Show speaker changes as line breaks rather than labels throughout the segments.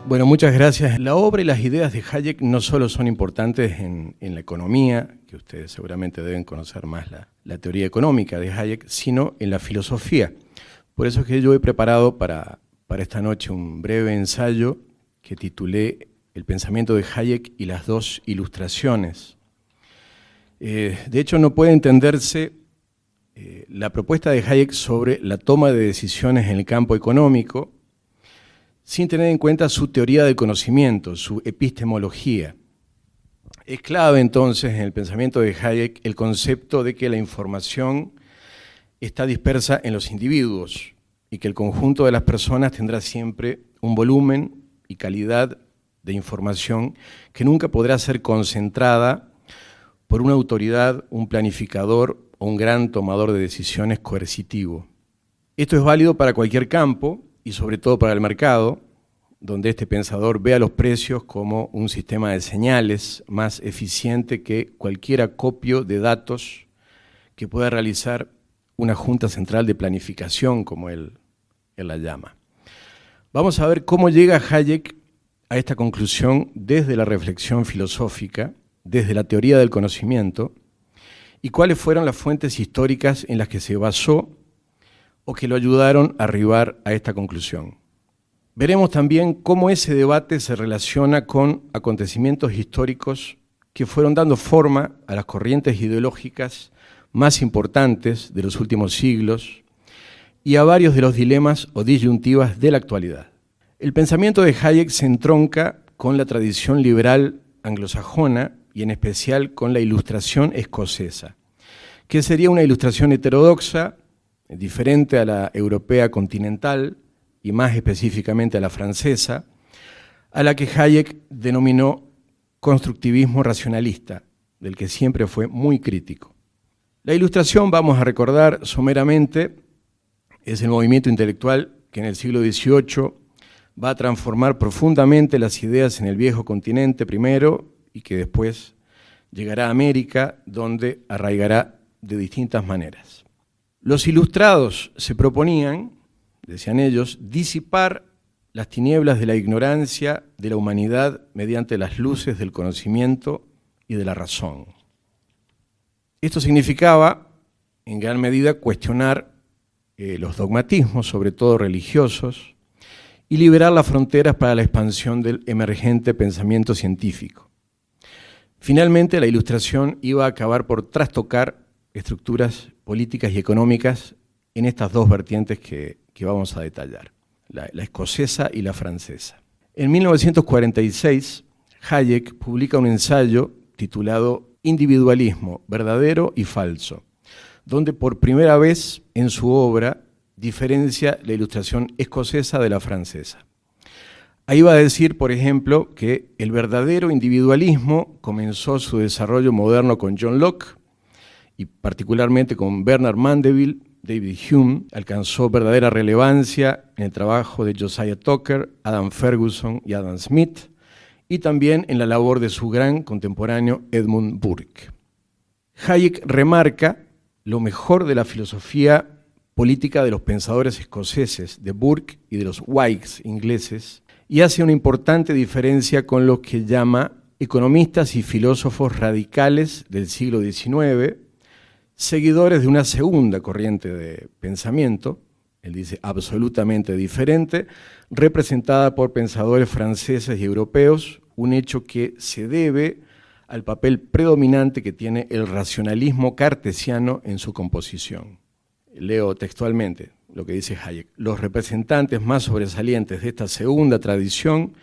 Bueno, muchas gracias. La obra y las ideas de Hayek no solo son importantes en la economía, que ustedes seguramente deben conocer más la teoría económica de Hayek, sino en la filosofía. Por eso es que yo he preparado para esta noche un breve ensayo que titulé El pensamiento de Hayek y las dos ilustraciones. De hecho, no puede entenderse la propuesta de Hayek sobre la toma de decisiones en el campo económico sin tener en cuenta su teoría del conocimiento, su epistemología. Es clave entonces en el pensamiento de Hayek el concepto de que la información está dispersa en los individuos y que el conjunto de las personas tendrá siempre un volumen y calidad de información que nunca podrá ser concentrada por una autoridad, un planificador o un gran tomador de decisiones coercitivo. Esto es válido para cualquier campo y sobre todo para el mercado, donde este pensador ve a los precios como un sistema de señales más eficiente que cualquier acopio de datos que pueda realizar una junta central de planificación, como él la llama. Vamos a ver cómo llega Hayek a esta conclusión desde la reflexión filosófica, desde la teoría del conocimiento, y cuáles fueron las fuentes históricas en las que se basó o que lo ayudaron a arribar a esta conclusión. Veremos también cómo ese debate se relaciona con acontecimientos históricos que fueron dando forma a las corrientes ideológicas más importantes de los últimos siglos y a varios de los dilemas o disyuntivas de la actualidad. El pensamiento de Hayek se entronca con la tradición liberal anglosajona y en especial con la ilustración escocesa, que sería una ilustración heterodoxa, diferente a la europea continental, y más específicamente a la francesa, a la que Hayek denominó constructivismo racionalista, del que siempre fue muy crítico. La ilustración, vamos a recordar someramente, es el movimiento intelectual que en el siglo XVIII va a transformar profundamente las ideas en el viejo continente primero y que después llegará a América, donde arraigará de distintas maneras. Los ilustrados se proponían, decían ellos, disipar las tinieblas de la ignorancia de la humanidad mediante las luces del conocimiento y de la razón. Esto significaba, en gran medida, cuestionar los dogmatismos, sobre todo religiosos, y liberar las fronteras para la expansión del emergente pensamiento científico. Finalmente, la ilustración iba a acabar por trastocar estructuras políticas y económicas en estas dos vertientes que vamos a detallar, la escocesa y la francesa. En 1946, Hayek publica un ensayo titulado Individualismo, verdadero y falso, donde por primera vez en su obra diferencia la ilustración escocesa de la francesa. Ahí va a decir, por ejemplo, que el verdadero individualismo comenzó su desarrollo moderno con John Locke y particularmente con Bernard Mandeville. David Hume alcanzó verdadera relevancia en el trabajo de Josiah Tucker, Adam Ferguson y Adam Smith, y también en la labor de su gran contemporáneo Edmund Burke. Hayek remarca lo mejor de la filosofía política de los pensadores escoceses, de Burke y de los Whigs ingleses, y hace una importante diferencia con los que llama economistas y filósofos radicales del siglo XIX, seguidores de una segunda corriente de pensamiento, él dice absolutamente diferente, representada por pensadores franceses y europeos, un hecho que se debe al papel predominante que tiene el racionalismo cartesiano en su composición. Leo textualmente lo que dice Hayek. Los representantes más sobresalientes de esta segunda tradición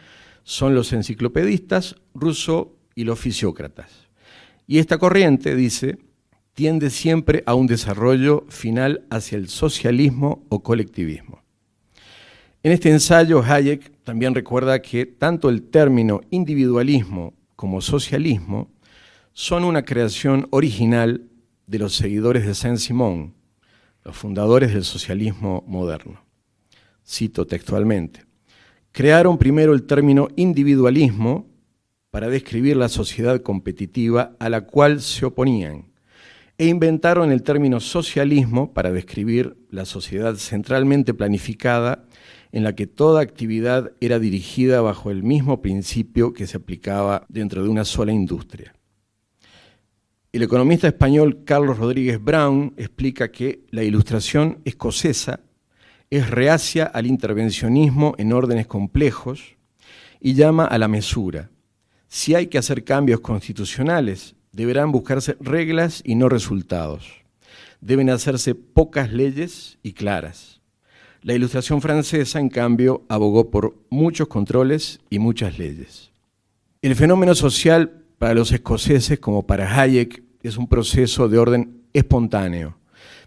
son los enciclopedistas, Rousseau y los fisiócratas. Y esta corriente, dice, tiende siempre a un desarrollo final hacia el socialismo o colectivismo. En este ensayo, Hayek también recuerda que tanto el término individualismo como socialismo son una creación original de los seguidores de Saint-Simon, los fundadores del socialismo moderno. Cito textualmente: crearon primero el término individualismo para describir la sociedad competitiva a la cual se oponían, e inventaron el término socialismo para describir la sociedad centralmente planificada en la que toda actividad era dirigida bajo el mismo principio que se aplicaba dentro de una sola industria. El economista español Carlos Rodríguez Brown explica que la Ilustración escocesa es reacia al intervencionismo en órdenes complejos y llama a la mesura. Si hay que hacer cambios constitucionales, deberán buscarse reglas y no resultados. Deben hacerse pocas leyes y claras. La Ilustración francesa, en cambio, abogó por muchos controles y muchas leyes. El fenómeno social para los escoceses, como para Hayek, es un proceso de orden espontáneo,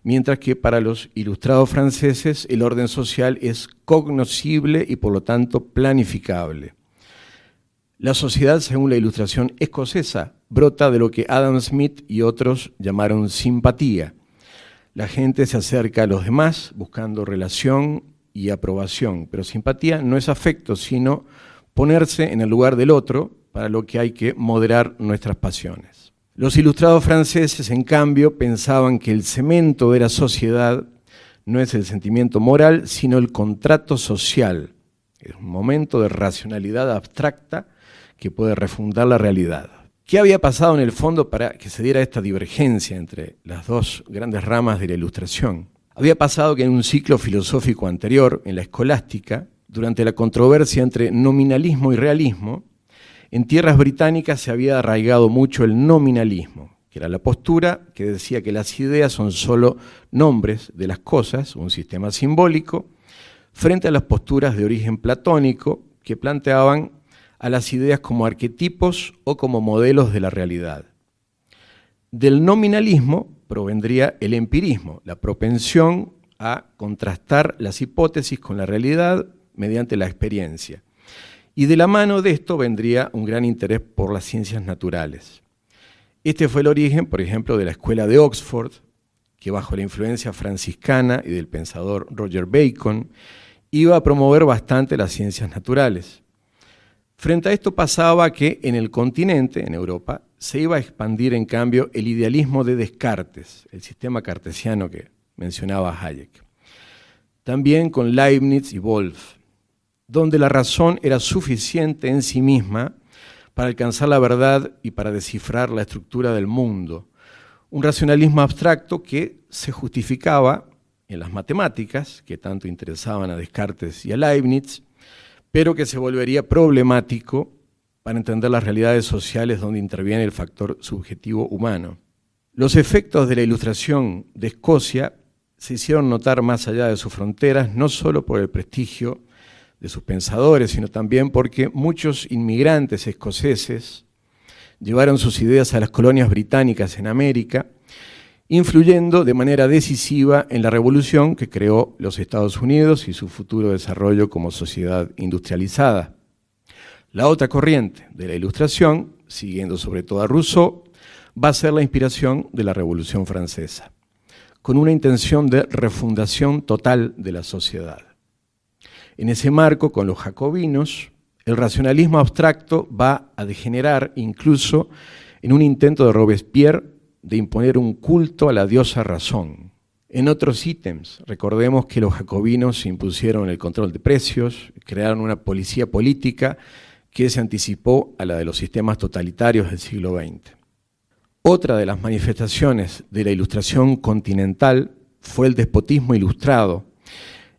mientras que para los ilustrados franceses el orden social es cognoscible y por lo tanto planificable. La sociedad, según la Ilustración escocesa, brota de lo que Adam Smith y otros llamaron simpatía. La gente se acerca a los demás buscando relación y aprobación, pero simpatía no es afecto, sino ponerse en el lugar del otro, para lo que hay que moderar nuestras pasiones. Los ilustrados franceses, en cambio, pensaban que el cemento de la sociedad no es el sentimiento moral, sino el contrato social. Es un momento de racionalidad abstracta que puede refundar la realidad. ¿Qué había pasado en el fondo para que se diera esta divergencia entre las dos grandes ramas de la Ilustración? Había pasado que en un ciclo filosófico anterior, en la escolástica, durante la controversia entre nominalismo y realismo, en tierras británicas se había arraigado mucho el nominalismo, que era la postura que decía que las ideas son solo nombres de las cosas, un sistema simbólico, frente a las posturas de origen platónico que planteaban a las ideas como arquetipos o como modelos de la realidad. Del nominalismo provendría el empirismo, la propensión a contrastar las hipótesis con la realidad mediante la experiencia. Y de la mano de esto vendría un gran interés por las ciencias naturales. Este fue el origen, por ejemplo, de la Escuela de Oxford, que bajo la influencia franciscana y del pensador Roger Bacon, iba a promover bastante las ciencias naturales. Frente a esto pasaba que en el continente, en Europa, se iba a expandir en cambio el idealismo de Descartes, el sistema cartesiano que mencionaba Hayek. También con Leibniz y Wolff, donde la razón era suficiente en sí misma para alcanzar la verdad y para descifrar la estructura del mundo. Un racionalismo abstracto que se justificaba en las matemáticas, que tanto interesaban a Descartes y a Leibniz, pero que se volvería problemático para entender las realidades sociales donde interviene el factor subjetivo humano. Los efectos de la Ilustración de Escocia se hicieron notar más allá de sus fronteras, no solo por el prestigio de sus pensadores, sino también porque muchos inmigrantes escoceses llevaron sus ideas a las colonias británicas en América, influyendo de manera decisiva en la revolución que creó los Estados Unidos y su futuro desarrollo como sociedad industrializada. La otra corriente de la Ilustración, siguiendo sobre todo a Rousseau, va a ser la inspiración de la Revolución Francesa, con una intención de refundación total de la sociedad. En ese marco, con los jacobinos, el racionalismo abstracto va a degenerar incluso en un intento de Robespierre de imponer un culto a la diosa razón. En otros ítems, recordemos que los jacobinos impusieron el control de precios, crearon una policía política que se anticipó a la de los sistemas totalitarios del siglo XX. Otra de las manifestaciones de la Ilustración continental fue el despotismo ilustrado,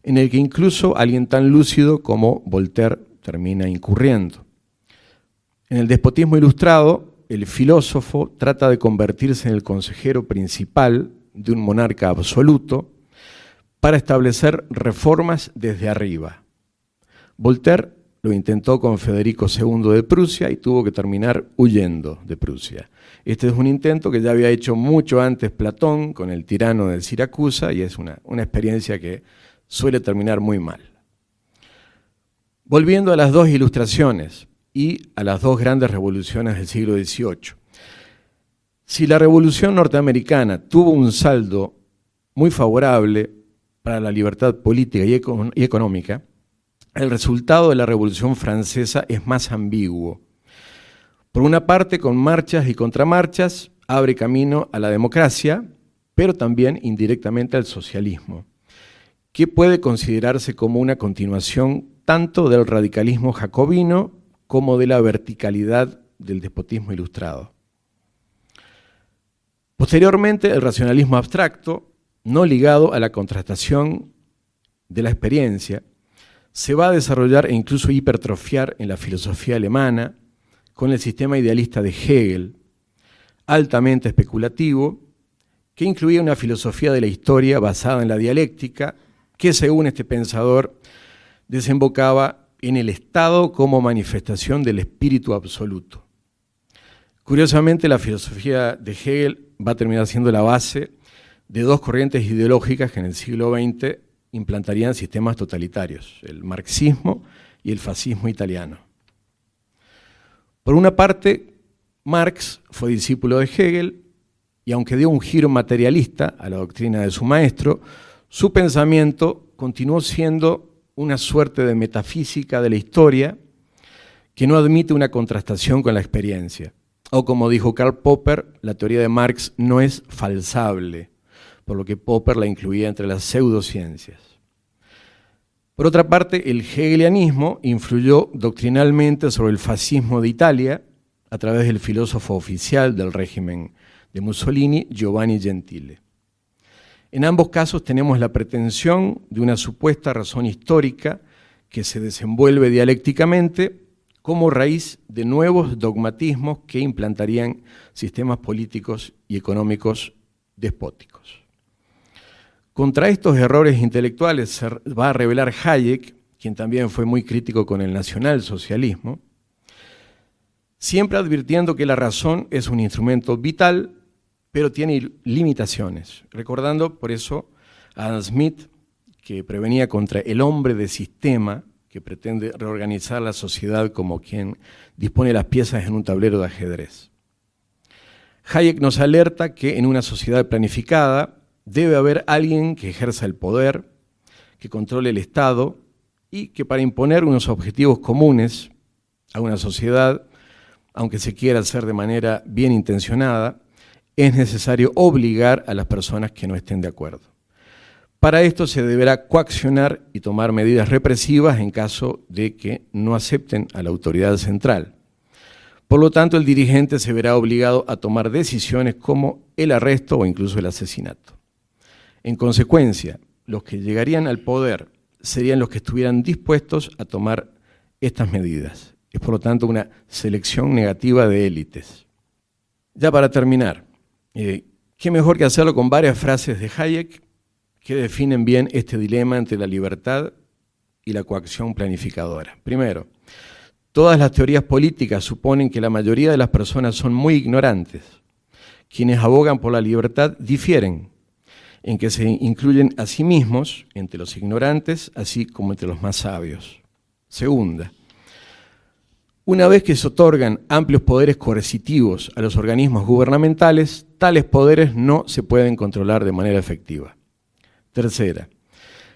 en el que incluso alguien tan lúcido como Voltaire termina incurriendo. En el despotismo ilustrado, el filósofo trata de convertirse en el consejero principal de un monarca absoluto para establecer reformas desde arriba. Voltaire lo intentó con Federico II de Prusia y tuvo que terminar huyendo de Prusia. Este es un intento que ya había hecho mucho antes Platón con el tirano de Siracusa y es una experiencia que suele terminar muy mal. Volviendo a las dos ilustraciones y a las dos grandes revoluciones del siglo XVIII. Si la Revolución norteamericana tuvo un saldo muy favorable para la libertad política y económica, el resultado de la Revolución Francesa es más ambiguo. Por una parte, con marchas y contramarchas, abre camino a la democracia, pero también indirectamente al socialismo, que puede considerarse como una continuación tanto del radicalismo jacobino como de la verticalidad del despotismo ilustrado. Posteriormente, el racionalismo abstracto, no ligado a la contrastación de la experiencia, se va a desarrollar e incluso hipertrofiar en la filosofía alemana con el sistema idealista de Hegel, altamente especulativo, que incluía una filosofía de la historia basada en la dialéctica, que según este pensador desembocaba en el Estado como manifestación del espíritu absoluto. Curiosamente, la filosofía de Hegel va a terminar siendo la base de dos corrientes ideológicas que en el siglo XX implantarían sistemas totalitarios, el marxismo y el fascismo italiano. Por una parte, Marx fue discípulo de Hegel y aunque dio un giro materialista a la doctrina de su maestro, su pensamiento continuó siendo una suerte de metafísica de la historia que no admite una contrastación con la experiencia. O como dijo Karl Popper, la teoría de Marx no es falsable, por lo que Popper la incluía entre las pseudociencias. Por otra parte, el hegelianismo influyó doctrinalmente sobre el fascismo de Italia a través del filósofo oficial del régimen de Mussolini, Giovanni Gentile. En ambos casos tenemos la pretensión de una supuesta razón histórica que se desenvuelve dialécticamente como raíz de nuevos dogmatismos que implantarían sistemas políticos y económicos despóticos. Contra estos errores intelectuales se va a revelar Hayek, quien también fue muy crítico con el nacionalsocialismo, siempre advirtiendo que la razón es un instrumento vital, pero tiene limitaciones. Recordando por eso a Adam Smith, que prevenía contra el hombre de sistema, que pretende reorganizar la sociedad como quien dispone las piezas en un tablero de ajedrez. Hayek nos alerta que en una sociedad planificada debe haber alguien que ejerza el poder, que controle el Estado y que para imponer unos objetivos comunes a una sociedad, aunque se quiera hacer de manera bien intencionada, es necesario obligar a las personas que no estén de acuerdo. Para esto se deberá coaccionar y tomar medidas represivas en caso de que no acepten a la autoridad central. Por lo tanto, el dirigente se verá obligado a tomar decisiones como el arresto o incluso el asesinato. En consecuencia, los que llegarían al poder serían los que estuvieran dispuestos a tomar estas medidas. Es por lo tanto una selección negativa de élites. Ya para terminar, ¿qué mejor que hacerlo con varias frases de Hayek que definen bien este dilema entre la libertad y la coacción planificadora? Primero, todas las teorías políticas suponen que la mayoría de las personas son muy ignorantes. Quienes abogan por la libertad difieren en que se incluyen a sí mismos entre los ignorantes, así como entre los más sabios. Segunda, una vez que se otorgan amplios poderes coercitivos a los organismos gubernamentales, tales poderes no se pueden controlar de manera efectiva. Tercera,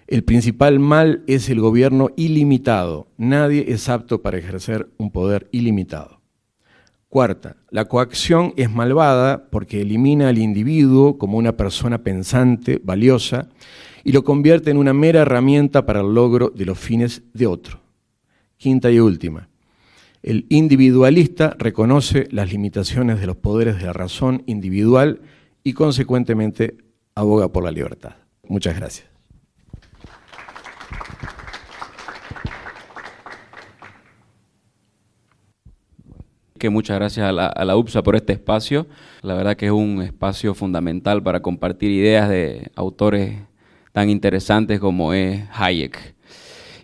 el principal mal es el gobierno ilimitado. Nadie es apto para ejercer un poder ilimitado. Cuarta, la coacción es malvada porque elimina al individuo como una persona pensante, valiosa, y lo convierte en una mera herramienta para el logro de los fines de otro. Quinta y última, el individualista reconoce las limitaciones de los poderes de la razón individual y consecuentemente aboga por la libertad. Muchas gracias.
Muchas gracias a la UPSA por este espacio. La verdad que es un espacio fundamental para compartir ideas de autores tan interesantes como es Hayek.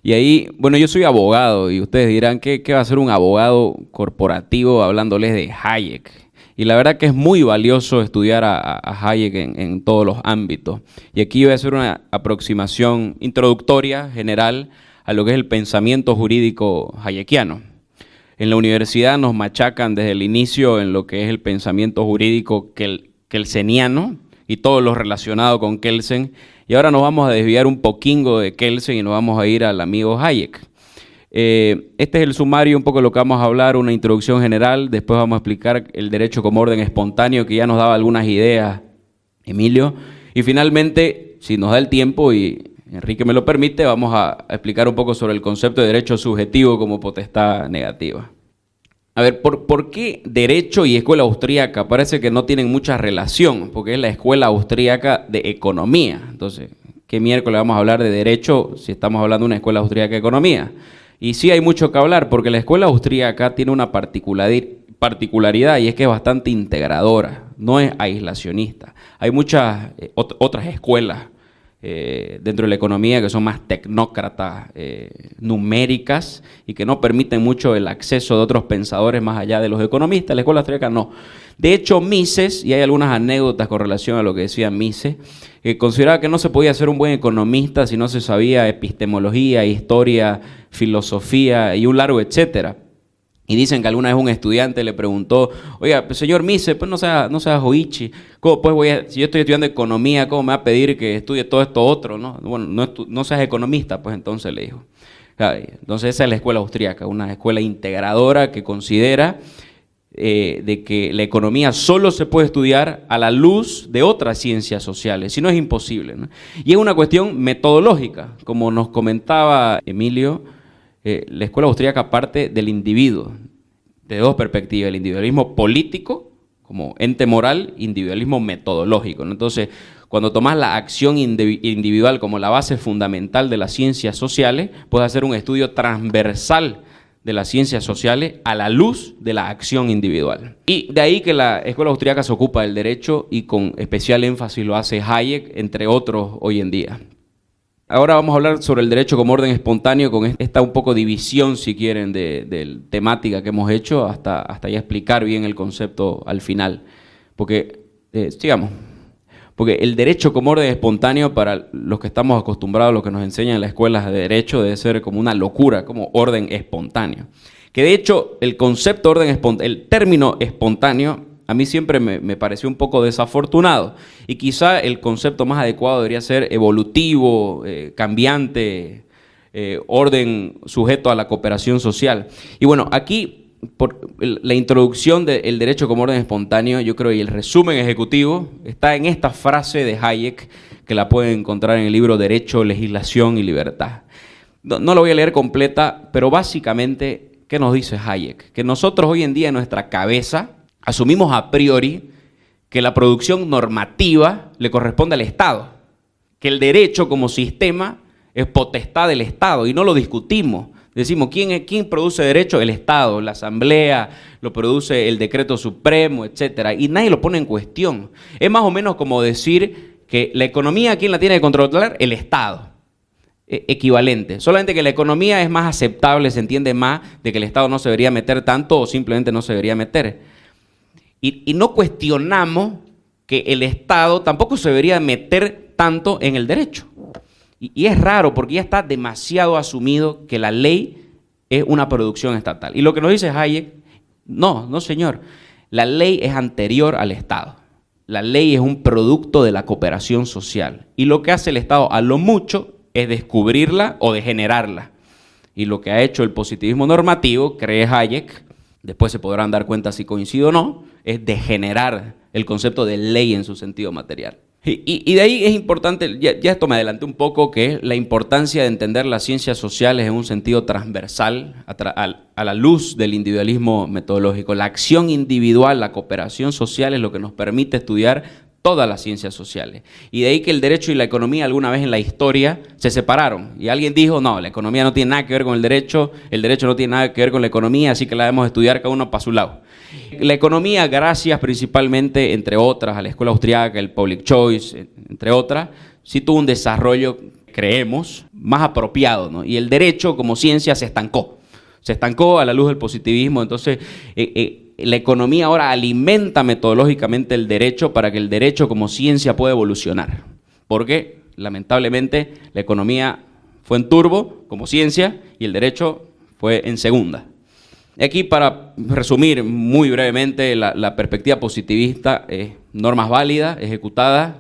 Y ahí, bueno, yo soy abogado y ustedes dirán, ¿qué va a hacer un abogado corporativo hablándoles de Hayek? Y la verdad que es muy valioso estudiar a Hayek en todos los ámbitos. Y aquí voy a hacer una aproximación introductoria, general, a lo que es el pensamiento jurídico hayekiano. En la universidad nos machacan desde el inicio en lo que es el pensamiento jurídico kelseniano y todo lo relacionado con Kelsen. Y ahora nos vamos a desviar un poquingo de Kelsen y nos vamos a ir al amigo Hayek. Este es el sumario, un poco de lo que vamos a hablar, una introducción general. Después vamos a explicar el derecho como orden espontáneo, que ya nos daba algunas ideas Emilio. Y finalmente, si nos da el tiempo y Enrique me lo permite, vamos a explicar un poco sobre el concepto de derecho subjetivo como potestad negativa. A ver, ¿por qué derecho y escuela austríaca? Parece que no tienen mucha relación, porque es la escuela austríaca de economía. Entonces, ¿qué miércoles vamos a hablar de derecho si estamos hablando de una escuela austríaca de economía? Y sí hay mucho que hablar, porque la escuela austríaca tiene una particularidad y es que es bastante integradora, no es aislacionista. Hay muchas otras escuelas dentro de la economía que son más tecnócratas, numéricas y que no permiten mucho el acceso de otros pensadores más allá de los economistas. La escuela austríaca no. De hecho, Mises, y hay algunas anécdotas con relación a lo que decía Mises, consideraba que no se podía ser un buen economista si no se sabía epistemología, historia, filosofía y un largo etcétera. Y dicen que alguna vez un estudiante le preguntó, oiga, señor Mises, pues no sea joichi, ¿cómo pues si yo estoy estudiando economía, cómo me va a pedir que estudie todo esto otro? ¿No? Bueno, no seas economista, pues entonces le dijo. Entonces esa es la escuela austríaca, una escuela integradora que considera de que la economía solo se puede estudiar a la luz de otras ciencias sociales, si no es imposible, ¿no? Y es una cuestión metodológica, como nos comentaba Emilio. La escuela austríaca parte del individuo, de dos perspectivas, el individualismo político como ente moral, individualismo metodológico, ¿no? Entonces, cuando tomas la acción individual como la base fundamental de las ciencias sociales, puedes hacer un estudio transversal de las ciencias sociales a la luz de la acción individual. Y de ahí que la escuela austríaca se ocupa del derecho y con especial énfasis lo hace Hayek, entre otros hoy en día. Ahora vamos a hablar sobre el derecho como orden espontáneo, con esta un poco división, si quieren, de temática que hemos hecho, hasta ya explicar bien el concepto al final. Porque, sigamos, porque el derecho como orden espontáneo, para los que estamos acostumbrados, los que nos enseñan en las escuelas de derecho, debe ser como una locura, como orden espontáneo. Que de hecho, el concepto orden espontáneo, el término espontáneo, a mí siempre me pareció un poco desafortunado y quizá el concepto más adecuado debería ser evolutivo, cambiante, orden sujeto a la cooperación social. Y bueno, aquí por la introducción del derecho como orden espontáneo, yo creo, y el resumen ejecutivo está en esta frase de Hayek, que la pueden encontrar en el libro Derecho, Legislación y Libertad. No la voy a leer completa, pero básicamente, ¿qué nos dice Hayek? Que nosotros hoy en día en nuestra cabeza asumimos a priori que la producción normativa le corresponde al Estado, que el derecho como sistema es potestad del Estado y no lo discutimos. Decimos, ¿quién produce derecho? El Estado, la Asamblea, lo produce el Decreto Supremo, etcétera, y nadie lo pone en cuestión. Es más o menos como decir que la economía, ¿quién la tiene que controlar? El Estado. Equivalente, solamente que la economía es más aceptable, se entiende más de que el Estado no se debería meter tanto o simplemente no se debería meter. Y no cuestionamos que el Estado tampoco se debería meter tanto en el derecho. Y es raro porque ya está demasiado asumido que la ley es una producción estatal. Y lo que nos dice Hayek, no señor, la ley es anterior al Estado. La ley es un producto de la cooperación social. Y lo que hace el Estado a lo mucho es descubrirla o degenerarla. Y lo que ha hecho el positivismo normativo, cree Hayek, después se podrán dar cuenta si coincido o no, es degenerar el concepto de ley en su sentido material. Y de ahí es importante, ya esto me adelanté un poco, que es la importancia de entender las ciencias sociales en un sentido transversal, a la luz del individualismo metodológico. La acción individual, la cooperación social es lo que nos permite estudiar todas las ciencias sociales. Y de ahí que el derecho y la economía alguna vez en la historia se separaron. Y alguien dijo, no, la economía no tiene nada que ver con el derecho no tiene nada que ver con la economía, así que la debemos estudiar cada uno para su lado. La economía, gracias principalmente, entre otras, a la escuela austríaca, el public choice, entre otras, sí tuvo un desarrollo, creemos, más apropiado, ¿no? Y el derecho como ciencia se estancó a la luz del positivismo. Entonces la economía ahora alimenta metodológicamente el derecho para que el derecho como ciencia pueda evolucionar. Porque, lamentablemente, la economía fue en turbo como ciencia y el derecho fue en segunda. Y aquí, para resumir muy brevemente, la perspectiva positivista es normas válidas, ejecutadas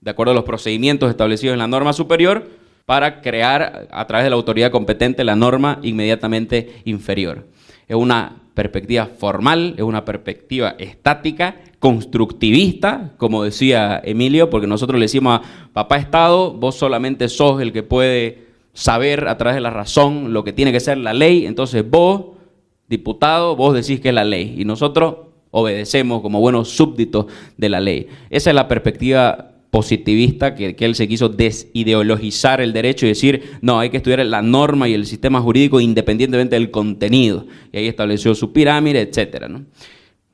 de acuerdo a los procedimientos establecidos en la norma superior para crear a través de la autoridad competente la norma inmediatamente inferior. Es una perspectiva formal, es una perspectiva estática constructivista, como decía Emilio, porque nosotros le decimos a papá Estado, vos solamente sos el que puede saber a través de la razón lo que tiene que ser la ley, entonces vos, diputado, vos decís que es la ley, y nosotros obedecemos como buenos súbditos de la ley. Esa es la perspectiva positivista que él se quiso desideologizar el derecho y decir, no, hay que estudiar la norma y el sistema jurídico independientemente del contenido. Y ahí estableció su pirámide, etcétera, ¿no?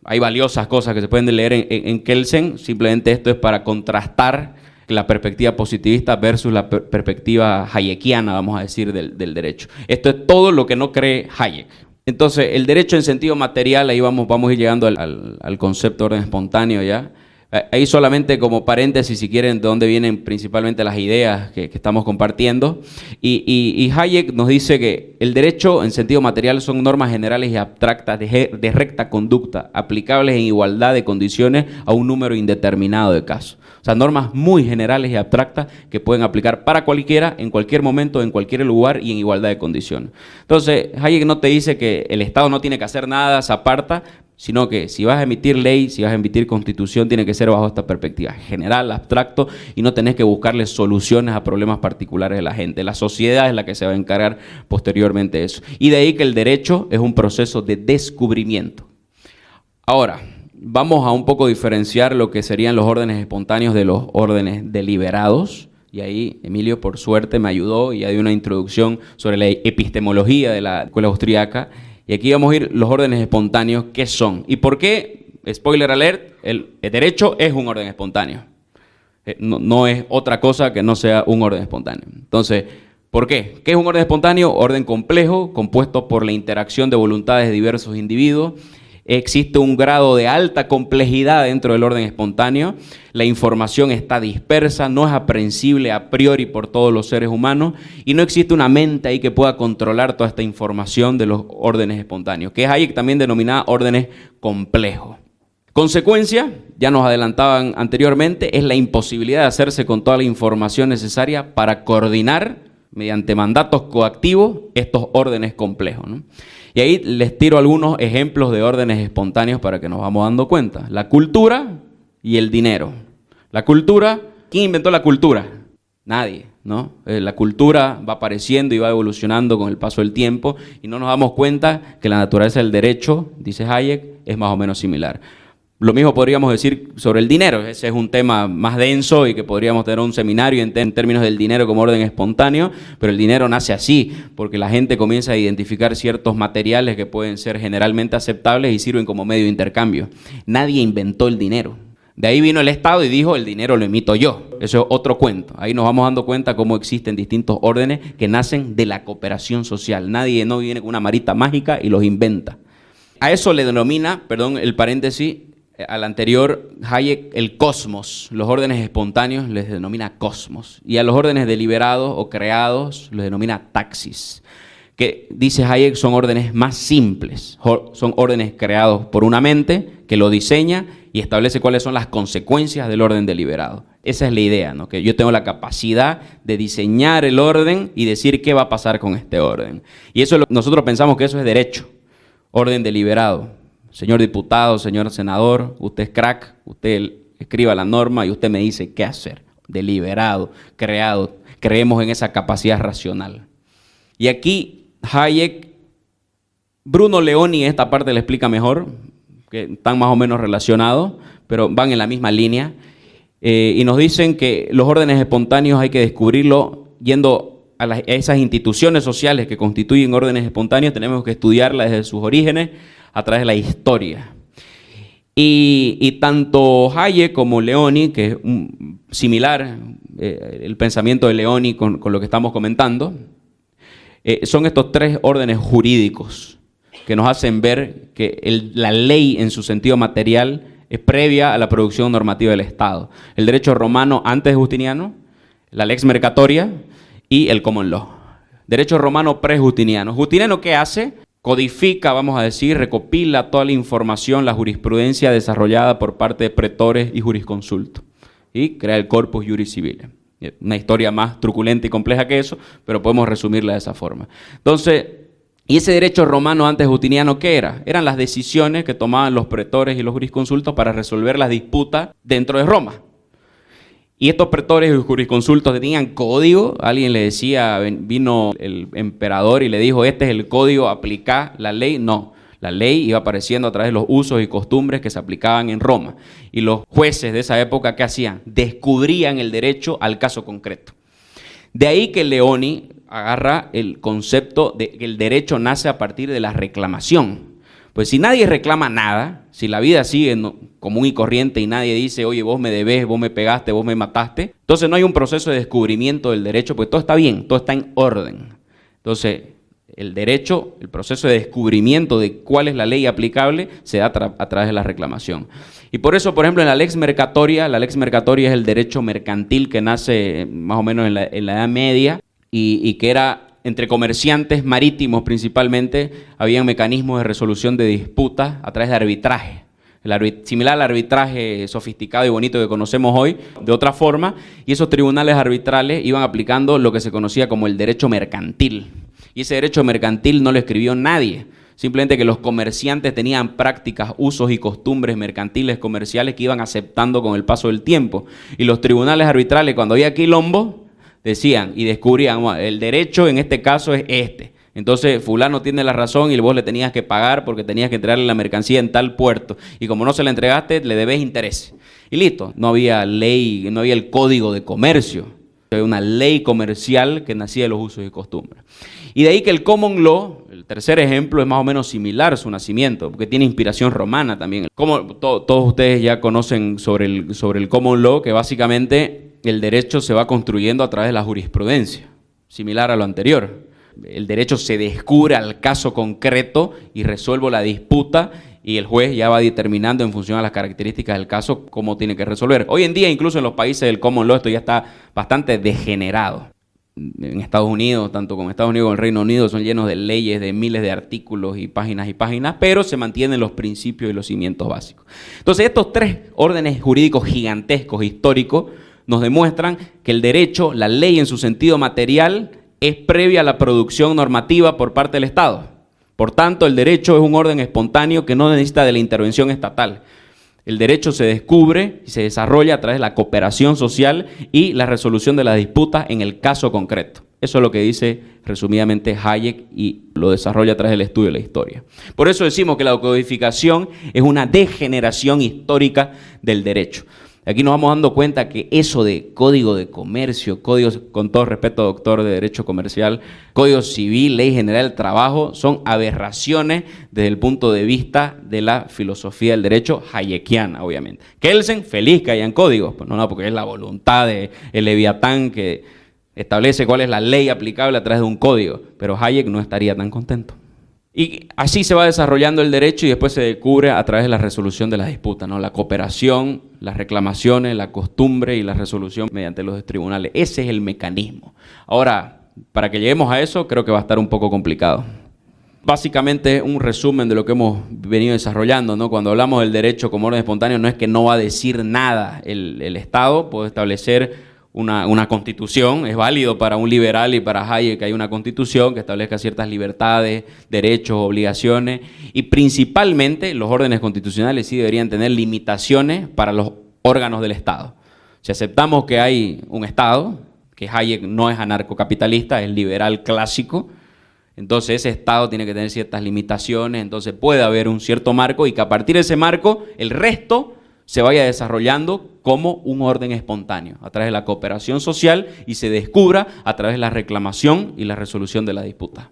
Hay valiosas cosas que se pueden leer en Kelsen, simplemente esto es para contrastar la perspectiva positivista versus la perspectiva hayekiana, vamos a decir, del derecho. Esto es todo lo que no cree Hayek. Entonces, el derecho en sentido material, ahí vamos a ir llegando al concepto de orden espontáneo ya. Ahí solamente como paréntesis, si quieren, de dónde vienen principalmente las ideas que estamos compartiendo. Y Hayek nos dice que el derecho en sentido material son normas generales y abstractas de recta conducta, aplicables en igualdad de condiciones a un número indeterminado de casos. O sea, normas muy generales y abstractas que pueden aplicar para cualquiera, en cualquier momento, en cualquier lugar y en igualdad de condiciones. Entonces, Hayek no te dice que el Estado no tiene que hacer nada, se aparta, sino que si vas a emitir ley, si vas a emitir constitución, tiene que ser bajo esta perspectiva general, abstracto, y no tenés que buscarle soluciones a problemas particulares de la gente. La sociedad es la que se va a encargar posteriormente de eso. Y de ahí que el derecho es un proceso de descubrimiento. Ahora, vamos a un poco diferenciar lo que serían los órdenes espontáneos de los órdenes deliberados. Y ahí Emilio, por suerte, me ayudó y ya dio una introducción sobre la epistemología de la escuela austríaca. Y aquí vamos a ir los órdenes espontáneos, ¿qué son? ¿Y por qué? Spoiler alert, el derecho es un orden espontáneo. No es otra cosa que no sea un orden espontáneo. Entonces, ¿por qué? ¿Qué es un orden espontáneo? Orden complejo, compuesto por la interacción de voluntades de diversos individuos. Existe un grado de alta complejidad dentro del orden espontáneo, la información está dispersa, no es aprehensible a priori por todos los seres humanos y no existe una mente ahí que pueda controlar toda esta información de los órdenes espontáneos, que es ahí también denominada órdenes complejos. Consecuencia, ya nos adelantaban anteriormente, es la imposibilidad de hacerse con toda la información necesaria para coordinar mediante mandatos coactivos estos órdenes complejos, ¿no? Y ahí les tiro algunos ejemplos de órdenes espontáneos para que nos vamos dando cuenta. La cultura y el dinero. La cultura, ¿quién inventó la cultura? Nadie, ¿no? La cultura va apareciendo y va evolucionando con el paso del tiempo y no nos damos cuenta que la naturaleza del derecho, dice Hayek, es más o menos similar. Lo mismo podríamos decir sobre el dinero, ese es un tema más denso y que podríamos tener un seminario en términos del dinero como orden espontáneo, pero el dinero nace así, porque la gente comienza a identificar ciertos materiales que pueden ser generalmente aceptables y sirven como medio de intercambio. Nadie inventó el dinero. De ahí vino el Estado y dijo, el dinero lo emito yo. Eso es otro cuento. Ahí nos vamos dando cuenta cómo existen distintos órdenes que nacen de la cooperación social. Nadie no viene con una varita mágica y los inventa. A eso le denomina, perdón, el paréntesis, al anterior, Hayek, el cosmos. Los órdenes espontáneos les denomina cosmos. Y a los órdenes deliberados o creados les denomina taxis. Que dice Hayek son órdenes más simples. Son órdenes creados por una mente que lo diseña y establece cuáles son las consecuencias del orden deliberado. Esa es la idea, ¿no? Que yo tengo la capacidad de diseñar el orden y decir qué va a pasar con este orden. Y eso nosotros pensamos que eso es derecho, orden deliberado. Señor diputado, señor senador, usted es crack, usted escriba la norma y usted me dice qué hacer. Deliberado, creado, creemos en esa capacidad racional. Y aquí Hayek, Bruno Leoni, esta parte le explica mejor, que están más o menos relacionados, pero van en la misma línea. Y nos dicen que los órdenes espontáneos hay que descubrirlo yendo a esas instituciones sociales que constituyen órdenes espontáneos, tenemos que estudiarlas desde sus orígenes, a través de la historia. Y tanto Hayek como Leoni, que es similar el pensamiento de Leoni con lo que estamos comentando, son estos tres órdenes jurídicos que nos hacen ver que la ley en su sentido material es previa a la producción normativa del Estado. El derecho romano antes justiniano, la lex mercatoria y el common law. Derecho romano pre-justiniano. ¿Justiniano qué hace? Codifica, vamos a decir, recopila toda la información, la jurisprudencia desarrollada por parte de pretores y jurisconsultos y crea el corpus juris civile. Una historia más truculenta y compleja que eso, pero podemos resumirla de esa forma. Entonces, Y ese derecho romano antes justiniano, ¿qué era? Eran las decisiones que tomaban los pretores y los jurisconsultos para resolver las disputas dentro de Roma. Y estos pretores y jurisconsultos tenían código. Alguien le decía, vino el emperador y le dijo, este es el código, aplica la ley. No, la ley iba apareciendo a través de los usos y costumbres que se aplicaban en Roma. Y los jueces de esa época, ¿qué hacían? Descubrían el derecho al caso concreto. De ahí que Leoni agarra el concepto de que el derecho nace a partir de la reclamación. Pues si nadie reclama nada, si la vida sigue común y corriente y nadie dice, oye, vos me debés, vos me pegaste, vos me mataste, entonces no hay un proceso de descubrimiento del derecho, pues todo está bien, todo está en orden. Entonces, el derecho, el proceso de descubrimiento de cuál es la ley aplicable, se da a través de la reclamación. Y por eso, por ejemplo, en la lex mercatoria es el derecho mercantil que nace más o menos en la Edad Media y que era entre comerciantes marítimos principalmente, había mecanismos de resolución de disputas a través de arbitraje. Similar al arbitraje sofisticado y bonito que conocemos hoy, de otra forma, y esos tribunales arbitrales iban aplicando lo que se conocía como el derecho mercantil. Y ese derecho mercantil no lo escribió nadie, simplemente que los comerciantes tenían prácticas, usos y costumbres mercantiles comerciales que iban aceptando con el paso del tiempo. Y los tribunales arbitrales, cuando había quilombo, decían y descubrían, el derecho en este caso es este. Entonces fulano tiene la razón y vos le tenías que pagar porque tenías que entregarle la mercancía en tal puerto. Y como no se la entregaste, le debes interés. Y listo, no había ley, no había el código de comercio. Había una ley comercial que nacía de los usos y costumbres. Y de ahí que el common law, el tercer ejemplo, es más o menos similar a su nacimiento, porque tiene inspiración romana también. Como todos ustedes ya conocen sobre el common law, que básicamente el derecho se va construyendo a través de la jurisprudencia, similar a lo anterior. El derecho se descubre al caso concreto y resuelve la disputa y el juez ya va determinando en función a las características del caso cómo tiene que resolver. Hoy en día, incluso en los países del common law, esto ya está bastante degenerado. En Estados Unidos, tanto como Estados Unidos como el Reino Unido, son llenos de leyes, de miles de artículos y páginas, pero se mantienen los principios y los cimientos básicos. Entonces, estos tres órdenes jurídicos gigantescos, históricos, nos demuestran que el derecho, la ley en su sentido material, es previa a la producción normativa por parte del Estado. Por tanto, el derecho es un orden espontáneo que no necesita de la intervención estatal. El derecho se descubre y se desarrolla a través de la cooperación social y la resolución de las disputas en el caso concreto. Eso es lo que dice resumidamente Hayek y lo desarrolla a través del estudio de la historia. Por eso decimos que la codificación es una degeneración histórica del derecho. Aquí nos vamos dando cuenta que eso de código de comercio, códigos, con todo respeto, doctor de Derecho Comercial, código civil, ley general del trabajo, son aberraciones desde el punto de vista de la filosofía del derecho hayekiana, obviamente. Kelsen, feliz que hayan códigos, pues no, porque es la voluntad del Leviatán que establece cuál es la ley aplicable a través de un código, pero Hayek no estaría tan contento. Y así se va desarrollando el derecho y después se descubre a través de la resolución de las disputas, ¿no? La cooperación, las reclamaciones, la costumbre y la resolución mediante los tribunales. Ese es el mecanismo. Ahora, para que lleguemos a eso, creo que va a estar un poco complicado. Básicamente, un resumen de lo que hemos venido desarrollando, ¿no? Cuando hablamos del derecho como orden espontáneo, no es que no va a decir nada el Estado, puede establecer una constitución, es válido para un liberal y para Hayek que hay una constitución que establezca ciertas libertades, derechos, obligaciones, y principalmente los órdenes constitucionales sí deberían tener limitaciones para los órganos del Estado. Si aceptamos que hay un Estado, que Hayek no es anarcocapitalista, es liberal clásico, entonces ese Estado tiene que tener ciertas limitaciones, entonces puede haber un cierto marco y que a partir de ese marco el resto se vaya desarrollando como un orden espontáneo, a través de la cooperación social y se descubra a través de la reclamación y la resolución de la disputa.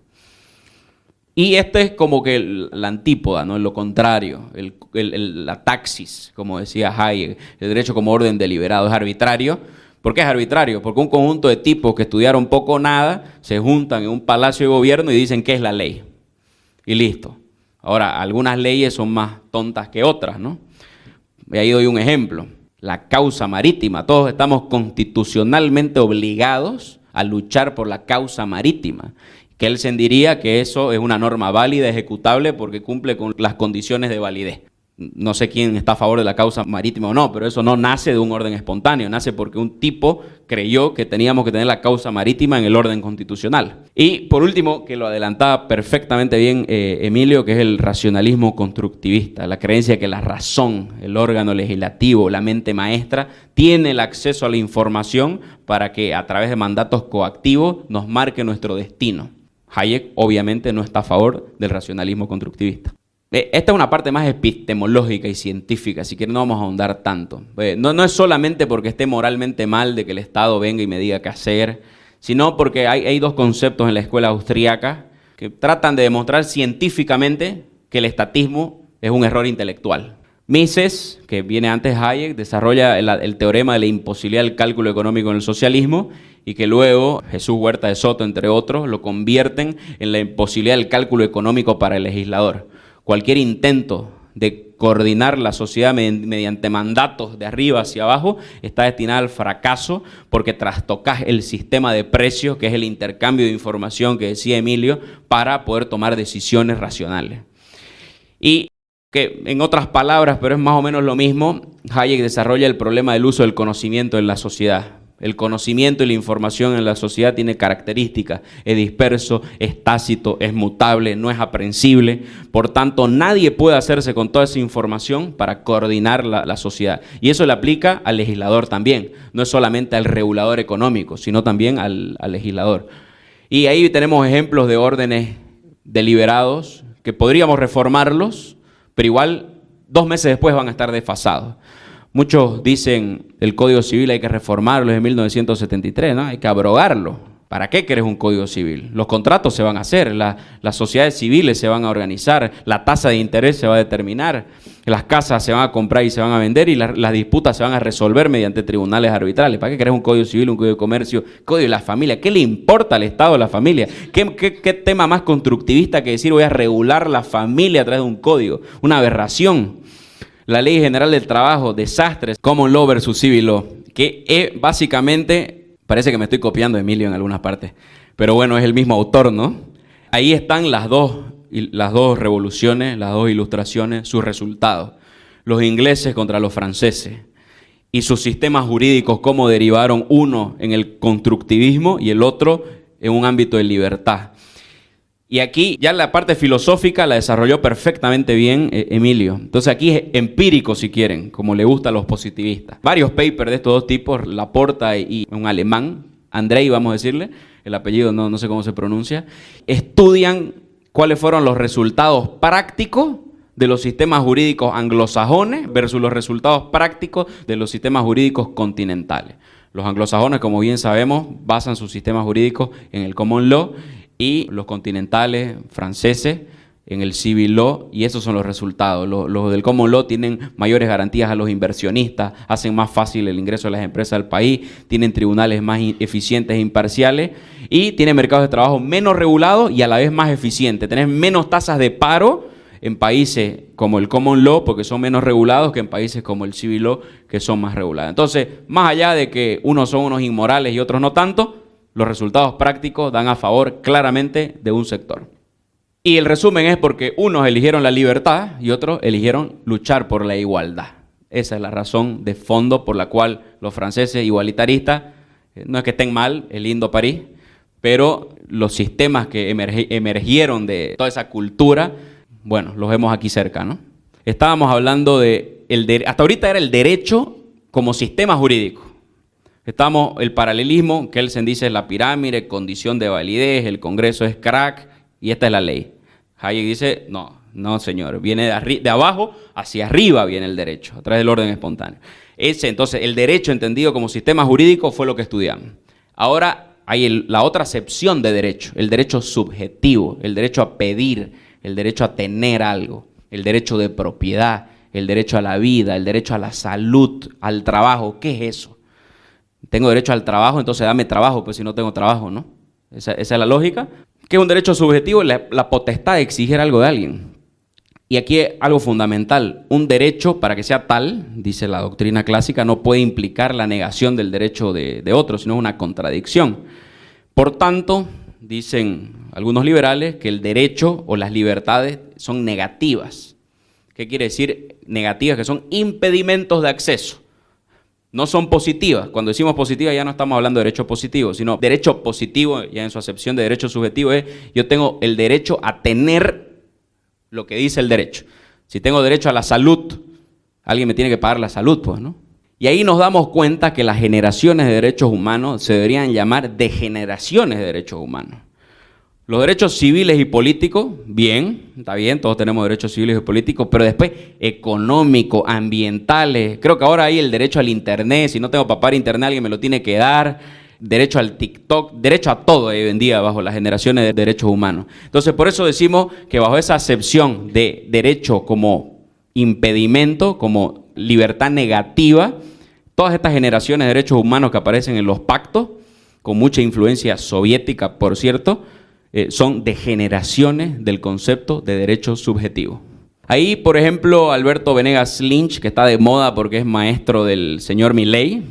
Y este es como que la antípoda, ¿no? Lo contrario, la taxis, como decía Hayek, el derecho como orden deliberado es arbitrario. ¿Por qué es arbitrario? Porque un conjunto de tipos que estudiaron poco o nada se juntan en un palacio de gobierno y dicen qué es la ley. Y listo. Ahora, algunas leyes son más tontas que otras, ¿no? Y ahí doy un ejemplo. La causa marítima. Todos estamos constitucionalmente obligados a luchar por la causa marítima. Kelsen diría que eso es una norma válida, ejecutable, porque cumple con las condiciones de validez. No sé quién está a favor de la causa marítima o no, pero eso no nace de un orden espontáneo, nace porque un tipo creyó que teníamos que tener la causa marítima en el orden constitucional. Y por último, que lo adelantaba perfectamente bien Emilio, que es el racionalismo constructivista, la creencia que la razón, el órgano legislativo, la mente maestra, tiene el acceso a la información para que a través de mandatos coactivos nos marque nuestro destino. Hayek obviamente no está a favor del racionalismo constructivista. Esta es una parte más epistemológica y científica, si quieren no vamos a ahondar tanto. No es solamente porque esté moralmente mal de que el Estado venga y me diga qué hacer, sino porque hay dos conceptos en la escuela austríaca que tratan de demostrar científicamente que el estatismo es un error intelectual. Mises, que viene antes de Hayek, desarrolla el teorema de la imposibilidad del cálculo económico en el socialismo y que luego Jesús Huerta de Soto, entre otros, lo convierten en la imposibilidad del cálculo económico para el legislador. Cualquier intento de coordinar la sociedad mediante mandatos de arriba hacia abajo está destinado al fracaso porque trastocas el sistema de precios, que es el intercambio de información que decía Emilio, para poder tomar decisiones racionales. Y que en otras palabras, pero es más o menos lo mismo, Hayek desarrolla el problema del uso del conocimiento en la sociedad. El conocimiento y la información en la sociedad tiene características, es disperso, es tácito, es mutable, no es aprehensible. Por tanto, nadie puede hacerse con toda esa información para coordinar la sociedad. Y eso le aplica al legislador también, no es solamente al regulador económico, sino también al legislador. Y ahí tenemos ejemplos de órdenes deliberados que podríamos reformarlos, pero igual 2 meses después van a estar desfasados. Muchos dicen el Código Civil hay que reformarlo desde 1973, ¿no? Hay que abrogarlo. ¿Para qué querés un Código Civil? Los contratos se van a hacer, las sociedades civiles se van a organizar, la tasa de interés se va a determinar, las casas se van a comprar y se van a vender y las disputas se van a resolver mediante tribunales arbitrales. ¿Para qué querés un Código Civil, un Código de Comercio, Código de la Familia? ¿Qué le importa al Estado a la familia? ¿Qué tema más constructivista que decir voy a regular la familia a través de un código? Una aberración. La Ley General del Trabajo, desastres, Common Law versus Civil Law, que básicamente, parece que me estoy copiando de Emilio en algunas partes, pero bueno, es el mismo autor, ¿no? Ahí están las dos revoluciones, las dos ilustraciones, sus resultados. Los ingleses contra los franceses y sus sistemas jurídicos, cómo derivaron uno en el constructivismo y el otro en un ámbito de libertad. Y aquí ya la parte filosófica la desarrolló perfectamente bien Emilio. Entonces aquí es empírico si quieren, como le gusta a los positivistas. Varios papers de estos dos tipos, Laporta y un alemán, Andrei vamos a decirle, el apellido no sé cómo se pronuncia, estudian cuáles fueron los resultados prácticos de los sistemas jurídicos anglosajones versus los resultados prácticos de los sistemas jurídicos continentales. Los anglosajones, como bien sabemos, basan sus sistemas jurídicos en el Common Law y los continentales franceses en el Civil Law, y esos son los resultados. Los del Common Law tienen mayores garantías a los inversionistas, hacen más fácil el ingreso de las empresas al país, tienen tribunales más eficientes e imparciales y tienen mercados de trabajo menos regulados y a la vez más eficientes. Tenés menos tasas de paro en países como el Common Law, porque son menos regulados, que en países como el Civil Law, que son más regulados. Entonces, más allá de que unos son unos inmorales y otros no tanto, los resultados prácticos dan a favor claramente de un sector. Y el resumen es porque unos eligieron la libertad y otros eligieron luchar por la igualdad. Esa es la razón de fondo por la cual los franceses igualitaristas, no es que estén mal, es lindo París, pero los sistemas que emergieron de toda esa cultura, bueno, los vemos aquí cerca, ¿no? Estábamos hablando hasta ahorita era el derecho como sistema jurídico. Estamos el paralelismo, Kelsen dice es la pirámide, condición de validez, el Congreso es crack y esta es la ley. Hayek dice, no señor, viene de abajo hacia arriba viene el derecho, a través del orden espontáneo. Entonces, el derecho entendido como sistema jurídico fue lo que estudiamos. Ahora hay la otra acepción de derecho, el derecho subjetivo, el derecho a pedir, el derecho a tener algo, el derecho de propiedad, el derecho a la vida, el derecho a la salud, al trabajo. ¿Qué es eso? Tengo derecho al trabajo, entonces dame trabajo, pues si no tengo trabajo, ¿no? Esa es la lógica. ¿Qué es un derecho subjetivo? La potestad de exigir algo de alguien. Y aquí es algo fundamental. Un derecho, para que sea tal, dice la doctrina clásica, no puede implicar la negación del derecho de otro, sino una contradicción. Por tanto, dicen algunos liberales que el derecho o las libertades son negativas, ¿Qué quiere decir negativas? Que son impedimentos de acceso. No son positivas. Cuando decimos positivas ya no estamos hablando de derecho positivo, sino derecho positivo, ya en su acepción de derecho subjetivo, es yo tengo el derecho a tener lo que dice el derecho. Si tengo derecho a la salud, alguien me tiene que pagar la salud, pues, ¿no? Y ahí nos damos cuenta que las generaciones de derechos humanos se deberían llamar degeneraciones de derechos humanos. Los derechos civiles y políticos, bien, está bien, todos tenemos derechos civiles y políticos, pero después económicos, ambientales, creo que ahora hay el derecho al internet, si no tengo para pagar internet alguien me lo tiene que dar, derecho al TikTok, derecho a todo hoy en día bajo las generaciones de derechos humanos. Entonces por eso decimos que bajo esa acepción de derecho como impedimento, como libertad negativa, todas estas generaciones de derechos humanos que aparecen en los pactos, con mucha influencia soviética, por cierto, son degeneraciones del concepto de derecho subjetivo. Ahí, por ejemplo, Alberto Venegas Lynch, que está de moda porque es maestro del señor Milei,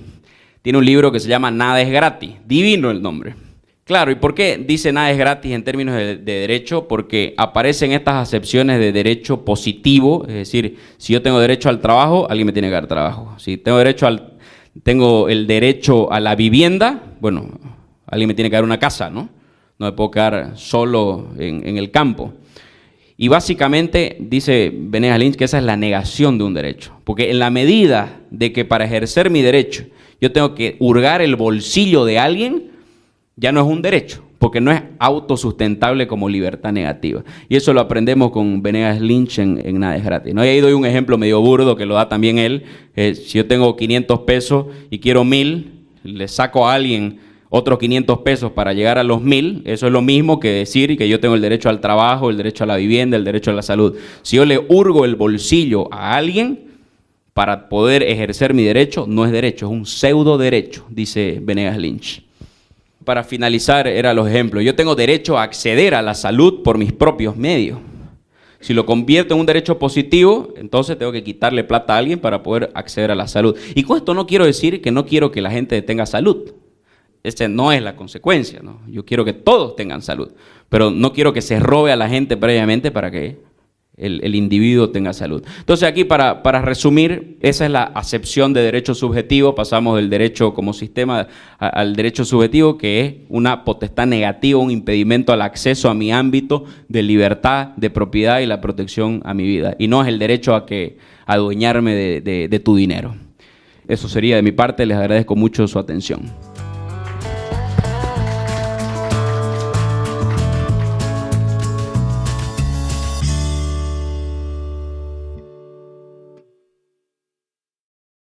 tiene un libro que se llama Nada es gratis, divino el nombre. Claro, ¿y por qué dice nada es gratis en términos de derecho? Porque aparecen estas acepciones de derecho positivo, es decir, si yo tengo derecho al trabajo, alguien me tiene que dar trabajo. Si tengo el derecho a la vivienda, bueno, alguien me tiene que dar una casa, ¿no? No me puedo quedar solo en el campo. Y básicamente dice Venegas Lynch que esa es la negación de un derecho. Porque en la medida de que para ejercer mi derecho yo tengo que hurgar el bolsillo de alguien, ya no es un derecho, porque no es autosustentable como libertad negativa. Y eso lo aprendemos con Venegas Lynch en Nada es gratis, ¿no? Y ahí doy un ejemplo medio burdo que lo da también él. Si yo tengo 500 pesos y quiero 1,000, le saco a alguien otros 500 pesos para llegar a los 1,000, eso es lo mismo que decir que yo tengo el derecho al trabajo, el derecho a la vivienda, el derecho a la salud. Si yo le hurgo el bolsillo a alguien para poder ejercer mi derecho, no es derecho, es un pseudo derecho, dice Venegas Lynch. Para finalizar, eran los ejemplos. Yo tengo derecho a acceder a la salud por mis propios medios. Si lo convierto en un derecho positivo, entonces tengo que quitarle plata a alguien para poder acceder a la salud. Y con esto no quiero decir que no quiero que la gente tenga salud. Esta no es la consecuencia, ¿no? Yo quiero que todos tengan salud, pero no quiero que se robe a la gente previamente para que el individuo tenga salud. Entonces aquí para resumir, esa es la acepción de derecho subjetivo. Pasamos del derecho como sistema al derecho subjetivo, que es una potestad negativa, un impedimento al acceso a mi ámbito de libertad, de propiedad y la protección a mi vida. Y no es el derecho a adueñarme de tu dinero. Eso sería de mi parte, les agradezco mucho su atención.